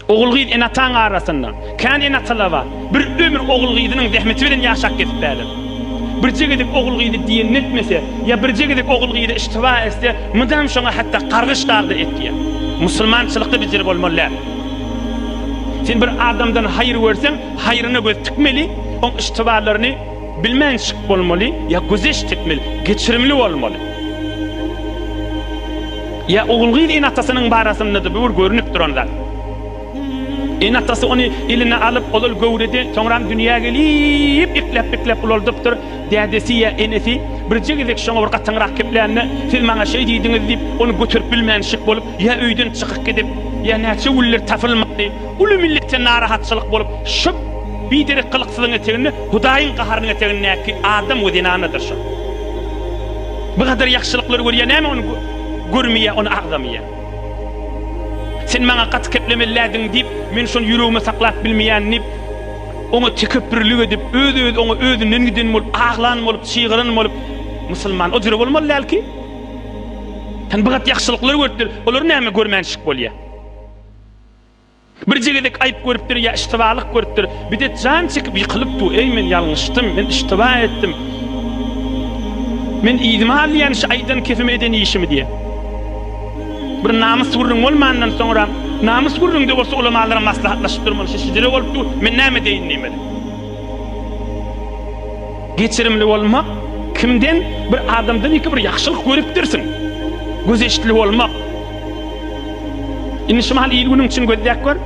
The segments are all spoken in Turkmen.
Oğul gıydı enatan arasından. Kan enatalava. Bir ömür oğul gıydının zahmeti bilen yaşak kesip bäler. Bir jegedik oğul gıydı diyen netmese, ya bir jegedik oğul gıydı iştiva etse, mıdam şoňa hatta qargış dağdı etdiye. Musulmançylykda bijir bolmalyar. Sen bir adamdan hayır versen, hayrına göz tikmeli, on iştivalarını bilmen şık bolmaly, ya gözeş tikmeli, geçirimli bolmaly. Ya oğul gıydı enatasının barasında da bir görünüp duranlar. Enatası onu eline alıp olul gövredi, sonra dünya gelip iklep ololduptur. Dədesi ya enesi bir jegedik şoňa bir gatanrak keplerini siz maňa şey diýdiňiz diýip onu götürüp bilmänşik bolup ya öýden çykyp gidip ya näçe güller tafylmady. Uly milletden narahatçylyk bolup şu biderek kılıksızlygyň etegini Hudaýyň gaharynyň etegine näki adam wedinanydyr şu. Bu kadar ýakşylyklar görýän näme onu görmeýär, onu agdamýar. Sen maňa gat keplemellädiň diýip men şonu ýüregime saklap bilmeýänni onu tekepbirlik edip öz onu özünden giden bolup aglan bolup çygyran bolup musulman o jere bolmaly ki. Sen bu gat ýakşylyklar görüpdir, olar näme görmänşik bolýar. Bir jegedek aýyp görüpdir ya iştibalyk görüpdir. Bir de jan çekip ýykylypdy, ey men ýalňyşdym, men iştiba etdim. Men ýygymal ýan şu aýdan kefime eden işimi diye. Bir namus gurrun bolmandan soňra namus gurrun de bolsa ulamalara maslahatlaşyp durmaly. Şeşdire bolupdy, men näme deýin nemeli. Geçirimli bolmak kimden bir adamdan iki bir ýakşylyk görüpdirsin. Gözeşli bolmak. İnşaal iyi günün için gözdek var.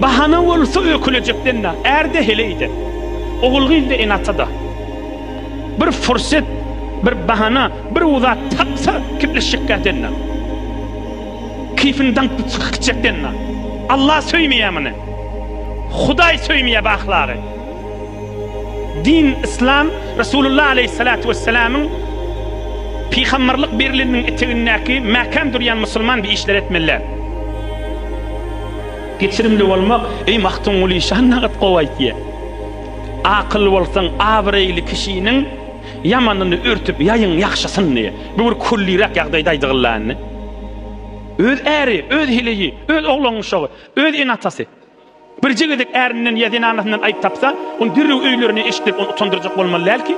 Bahana olsa ökülecekten erde heleydi. Oğul gıydı enatada. Bir fırsat, bir bahana, bir uzat tapsa kipleşikkaten. Keyfinden çıkacakten. Allah söymeye mini. Huday söymeye baklağı. Din, İslam, Resulullah aleyhissalatu vesselam'ın Peygamberlik berilinin eteğindeki makam duryan Müslüman bir işler etmeliler. Geçirimli olmak, ey mahtun uli şannağıt qovayti. Akıl olsan, avreyli kişinin yamanını örtüp yayın yakşasın diye. Bu bir kullirak yağdaydaydıgılarını. Öz eri, öz hileyi, öz oğlanın şoğu, öz enatası. Bir jegedik erinden ya dinanasından ayıp tapsa, onu dirrew öýlerini eşitip onu utandıracak bolmalylar ki.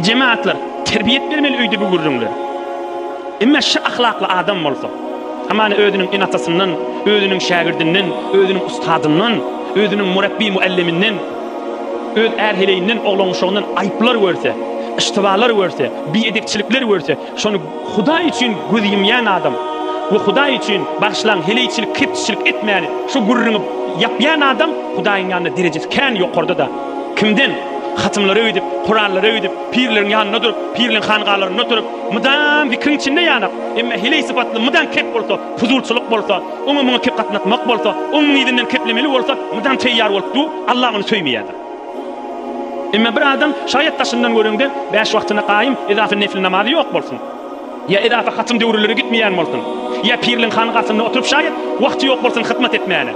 Cemaatlar terbiyet vermeli öýde bu gurrunlar. Emma şu ahlaklı adam bolsa, amany özünün enatasından, özünün şagirdinden, özünün ustadından, özünün murabbi mualliminden, öz erheleyinden, oğlan uşağından ayıplar görse, iştibalar görse, biedekçilikler görse, şonu Huda için gözüýümýän adam, bu Huda için başlan heleyçilik, kepçilik etmeýän, şu gurruny yapýan adam Hudaýyň ýanyna derejesi kän ýokarda da. Kimden? Hatımları ödüp, Kur'anları ödüp, pirlerin yanına durup, pirlerin hangalarına durup, mıdan fikrin içinde yanıp, emme hile sıfatlı mıdan kep bolsa, fuzulçuluk bolsa, onu mına kep katlatmak bolsa, onun idinden keplemeli bolsa, mıdan teyyar olupdu, Allah onu söymeyedi. Emme bir adam şayet taşından görüngde, 5 vaktine qaim, edafe nefil namazı yok bolsun. Ya edafe hatım devreleri gitmeyen bolsun. Ya pirlerin hangasında oturup şayet, vakti yok bolsun hıtmat etmeyene.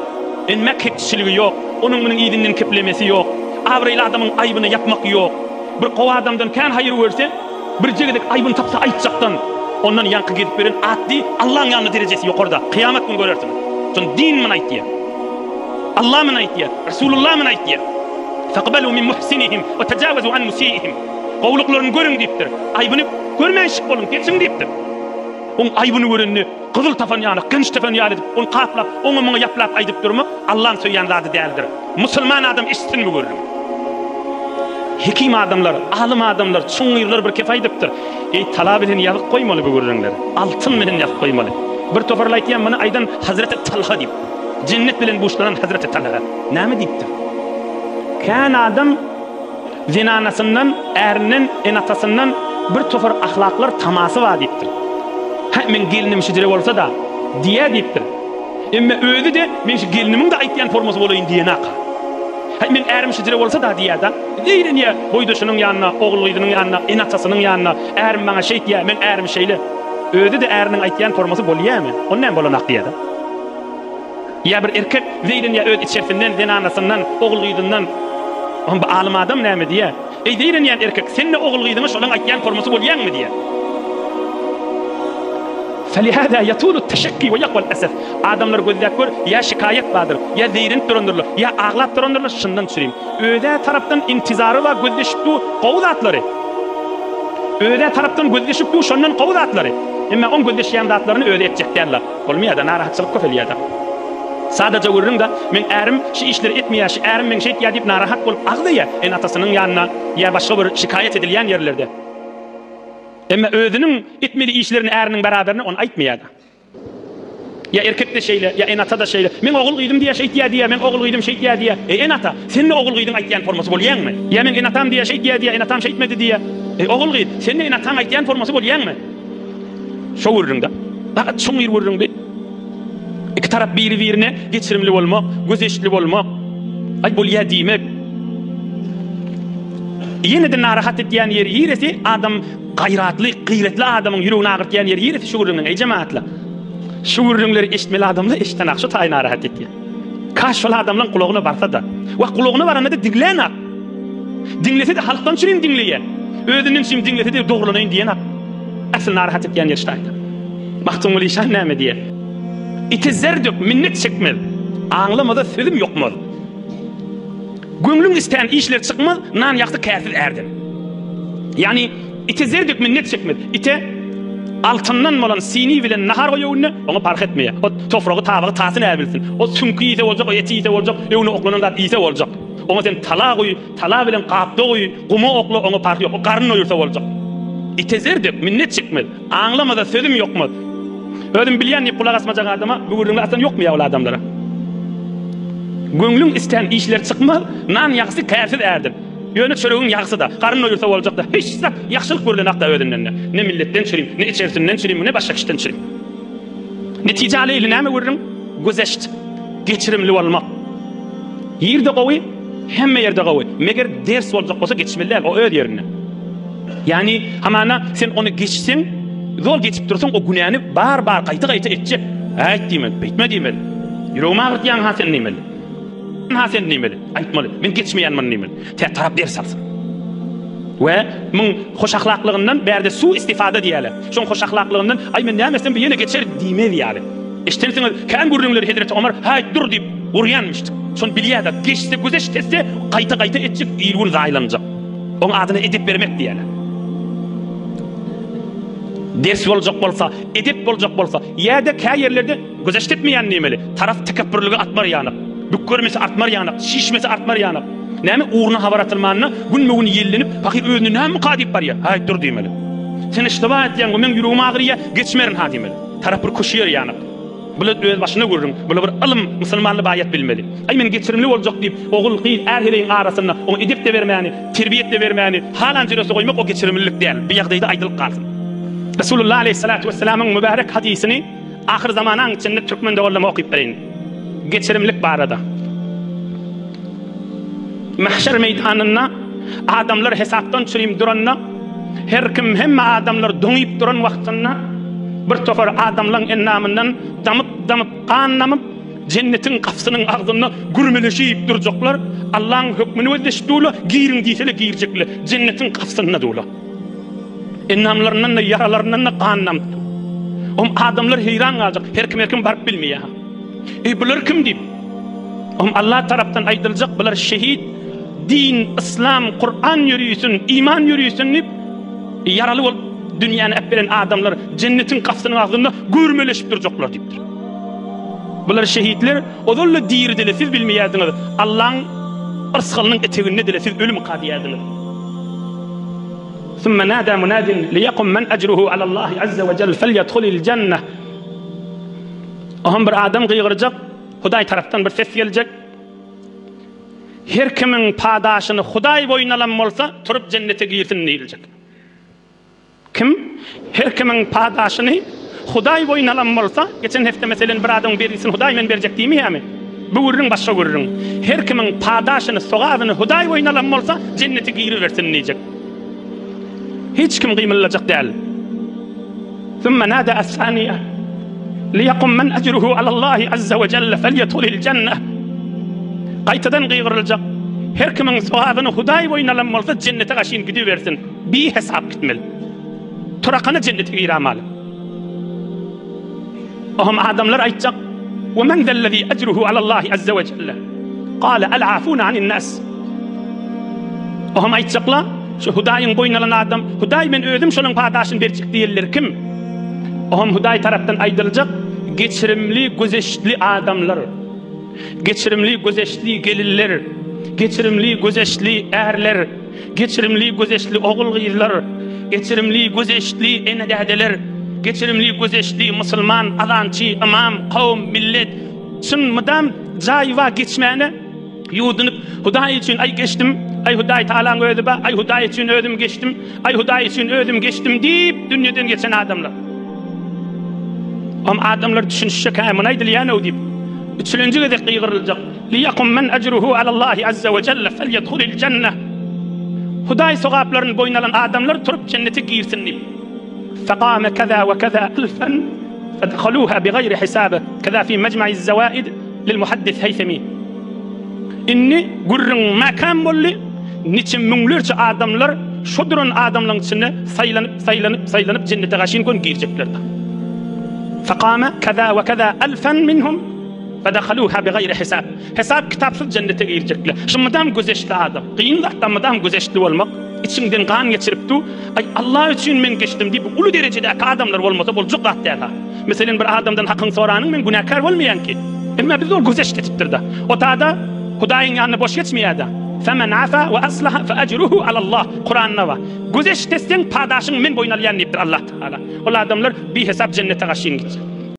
Emme kepçiliği yok, onun bunun idinden keplemesi yok. Avraylı adamın ayıbını yapmak yok. Bir kova adamdan kan hayır verse, bir jegedik ayıbını tapsa aytjaktan, ondan yankı gidip verin, addi Allah'ın yanına derecesi yok orada. Kıyamet günü görürsünüz. Son din min aytdiye. Allah min aytdiye. Resulullah min aytdiye. Faqbalu min muhsinihim ve tecavezu an musiihim. Qowluklarını görün deyiptir. Ayıbını görmänşik bolun, geçin deyiptir. Onun ayıbını görünni, kızıl tafan yanı, kınç tafan yanı edip, onu qaplap, onu mına yaplap aydıp durma, Allah'ın söyleyen zadı değerlidir. Müslüman adam işsin mi görürüm? Hekim adamlar, alim adamlar, çuңýyrlar bir kefaydıptır. Ey talab edin yazık koymalı bu görürümler. Altın menen yazık koymalı. Bir toparla aytiyan bana aydan Hazreti Talha deyip. Cennet bilen boşlanan Hazreti Talha. Näme deyiptir? Kan adam zinanasından, erinin, enatasından bir tofar ahlaklar taması var deyiptir. Men gelinim şidire bolsa da diye deyiptir. Emme özü de men şu gelinimin de aytýan formasy bolaýyn diýene aka. Men erim şidire bolsa da diýär da. Diýen ýa boýdaşynyň ýanyna, oğul gydynyň ýanyna, enatasynyň ýanyna, erim maňa şey diýär, men erim şeýle. Özü de eriniň aytýan formasy bolýarmy? Onu näme bolan akdyýar da? Ya bir erkek diýen ýa öz içerisinden, denanasyndan, oğul gydyndan, on bu alim adam näme diýär? Ey diýen ýa erkek, sen de oğul gydyňa şolaň aytýan formasy bolýarmy diýär. فلهذا يطول التشكي ويقوى الأسف. Adamlar gözlep gör, ya şikayet vardır, ya zeyrin durundurlar, ya ağlap durundurlar, şundan süreyim. Öde taraftan intizarı var, gözleşipdi qowdatları. Öde taraftan gözleşipdi, şondan qowdatları. Emma on gözleşýän zatlaryny öde etjeklerler. Bolmaýar, narahatçylyk köp elýär. Sadece görürüm da men ärim şu işleri etmeýär, ärim men şeýit ýa diýip narahat bolup agdýa en atasynyň ýanyna ýa başga bir şikayet edilýän ýerlerde. Emma özünün etmeli işlerini ärinin beraberine onu aýtmaýar. Ya erkek de şeýle, ya en ata da şeýle. Men ogul gyýdym diýe şeýit diýe, men ogul gyýdym şeýit diýe. En ata, sen de ogul gyýdyň aýtýan formasy bolýanmy? Ya men en atam diýe şeýit diýe, en atam şeýitmedi diýe. Ogul gyýd, sen de en atam aýtýan formasy bolýanmy? Şo görürüň da. Fakat şoň ýer görürüň de. İki tarap biri-birine geçirimli bolmak, gözeşli bolmak. Ay bolýar diýmek. Ýene de narahat etýän ýeri ýeresi adam gayratly, gyýretli adamyň ýüregini agyrtýan ýeri ýeresi şu görürüň ey jemaatlar. Şu görürüňleri eşitmeli adamlar eşitten akşu taý narahat etýär. Kaş şol adamlaryň kulagyna barsa da, we kulagyna baranda da dinleýän. Dinlese de halkdan çyryň dinleýär. Özüniň şim dinlese de dogrulanýyn diýen. Asl narahat etýän ýer şaýda. Mahtumul işan näme diýer? İtizerdük minnet çekmez. Anlamada sözüm yokmaz. Gönlün isteyen işler çıkmaz, nan yaktı kârsiz erdin. Yani itizerdük minnet çekmez. İte altından olan sini bilen nahar koyuğunu onu park etmeye. O toprağı tabağı tasını erbilsin. O sünkü ise olacak, o eti ise olacak, onu oklanın ise olacak. Onu sen tala koyu, tala bilen kapta koyu, kumu okla onu park yok. O karnın oyursa olacak. İtizerdük minnet çekmez. Anlamada sözüm yokmaz. Ödüm bilýän diýip kulak asmajak adama bu gürüňde aslan ýokmy ýa ol adamlara. Göňlüň isleýän işler çykmaz, nan ýaksy kärsiz erdir. Ýöne çöregiň ýaksy da, garyn oýursa boljak da, hiç zat ýakşylyk görülen akda ödünden. Ne milletden çyrym, ne içerisinden çyrym, ne başga kişiden çyrym. Netije aleyli näme görürüm? Gözeşt, geçirimli bolmak. Ýerde gowy, hemme ýerde gowy. Meger ders boljak bolsa geçmeliler o öz ýerine. Yani hamana sen onu geçsin, zor geçip dursan o günahını bar qayta etjek. Aýt diýmeli, beýtme diýmeli. Ýüregime agyrtýan hasen diýmeli. Hasen diýmeli, aýtmaly. Men geçmeýänmen diýmeli. Tarap ders alsın. We men hoş ahlaklygyndan berde su istifade diýerler. Şoň hoş ahlaklygyndan ay men nämesin bir ýene geçer diýmeli ýaly. Eştensiňiz kan görüňler Hazrat Ömer haýt dur diýip urýanmyşdy. Şoň bilýär da geçse gözeştese qayta etjek, ýyl zaýlanjak. Oň adyna edip bermek diýerler. Ders boljak bolsa, edip boljak bolsa, ýerde kä ýerlerde gözeşt etmeýän nämeli? Taraf tekebbürligi atmar ýanyk, bükürmesi artmar ýanyk, şişmesi artmar ýanyk. Näme uğruna habar atylmanyna gün ýellenip, paky özüne näme qadyp barýar? Haýt dur diýmeli. Sen iştiba etýän, men ýüregime agyrýar, geçmerin ha diýmeli. Taraf bir koşýar ýanyk. Bular öz başyna görüň, bular bir ilm, musulmanly baýat bilmeli. Ay men geçirimli boljak diýip, ogul gyýl erheleýin arasynda onu edip de bermäni, terbiýet de bermäni, halan jüresi goýmak o geçirimlilik diýil. Bir ýagdaýda aýdylyp galsyn. Resulullah aleyhissalatu vesselam'ın mübarek hadisini ahir zamanın içinde Türkmen döwürleme okuyup bereyin. Geçirimlik barada. Mahşer meydanında adamlar hesaptan çürüyüm duranna, her kim hemme adamlar doňyp duran wagtynda bir tofar adamlaryň ennamyndan damyp qannamyp cennetin kapsynyň agzyna gürmeleşip durjaklar. Allah'ın hükmüni ödeşdüle girin diýsele girjekler. Cennetin kapsyna dola. Ennamlarından da yaralarından da qannam. Adamlar heyran qalacak. Her kim barıp bilmeýär. Bular kim diýip? Allah tarapdan aýdyljak, bular şehit, din, İslam, Kur'an ýürüýsün, iman ýürüýsün diýip yaraly bolup dünýäni äpberen adamlar cennetin kapsynyň agzyna görmeleşip durjaklar diýipdir. Bular şehitler, odolla diýirdiler, siz bilmeýärdiňiz. Allah'ın ırsgalynyň eteginde dile siz ölüm qadýärdiňiz. ثم نادى مناد ليقم من أجره على الله عز وجل فليدخل الجنة. Aham bir adam gıygıracak, Huday taraftan bir ses gelecek. Her kimin padaşını Huday boyuna alan bolsa, turup cennete girsin deyilecek. Kim? Her kimin padaşını Huday boyuna alan bolsa, geçen hafta meselen bir adam berisin Huday men berjek diýmeýärmi? Bu görürüň başga görürüň. Her kimin padaşını sogazyny Huday boyuna alan bolsa, cennete giriversin diýecek. Hiç kim gıymılacak değil. ثم نادى الثانية ليقم من أجره على الله عز وجل فليدخل الجنة. Qaytadan gıygırılacak. Her kimin sevabını Huday boyuna alan bolsa cennete gaşyň gidiversin. Bir hesap gitmeli. Turakana cennete giramaly. Ohum adamlar aýtjak: "Ve men zellezî ecruhu alallahi azze ve celle?" Qala: "El-afûne anin-nas." Ohum aýtjaklar: "Şu Hudaýyň boýnalan adam, Hudaý men özüm şonuň padaşyny berjek diýerler kim?" Ohum Hudaý tarapdan aýdyljak: "Geçirimli, gözeşli adamlar, geçirimli, gözeşli gelirler, geçirimli, gözeşli erler, geçirimli, gözeşli oğul gyzlar, geçirimli, gözeşli enedädeler, geçirimli, gözeşli musulman, azançy, imam, kawm, millet, şunmydam jaýwa geçmäne ýudunyp Hudaý üçin ay geçdim, ay Hudaý Taalaň özi ba, ay Hudaý üçin özüm geçdim, ay Hudaý üçin özüm geçdim diýip dünýeden geçen adamlar. Am adamlar düşünşe kämen aýdylýan o diýip üçüncü gede qiýgyryljak: "Liyakum men ecruhu alallahi azze ve celle felyedhulil cenneh." Hudaý sogaplaryny boýnalan adamlar turup cennete girsin diýip. Faqama kaza ve kaza alfan fadkhaluha bigayri hisab. Kaza fi mecma'iz zawaid lil muhaddis Haythami. Inni gurrun makam bolly niçin müňlerçe adamlar şodurun adamlaryň içine saýlanyp cennete gaşyn kon girjekler. Faqama kaza ve kaza alfan minhum fadkhaluha bigayri hisab. Hesap kitapsyz cennete girjekler. Şumdam gözeşli adam. Qyyn zatdan gözeşli bolmak içinden kan geçiripdi. Ay Allah üçin men geçdim diýip uly derejedäki adamlar bolmasa boljak zat däl. Meselen bir adamdan hakyň soranyň men günäkar bolmaýan ki. Emma biz ol gözeş etipdirdi. O taada Hudaýyň ýanyna boş geçmeýärdi. Femen afa ve aslaha fe ecruhu alallah. Kur'an'da var. Gözeş etseň padaşyň men boýnalýan diýipdir Allah Taala. Ol adamlar bir hesap cennete gaşyn gitjek.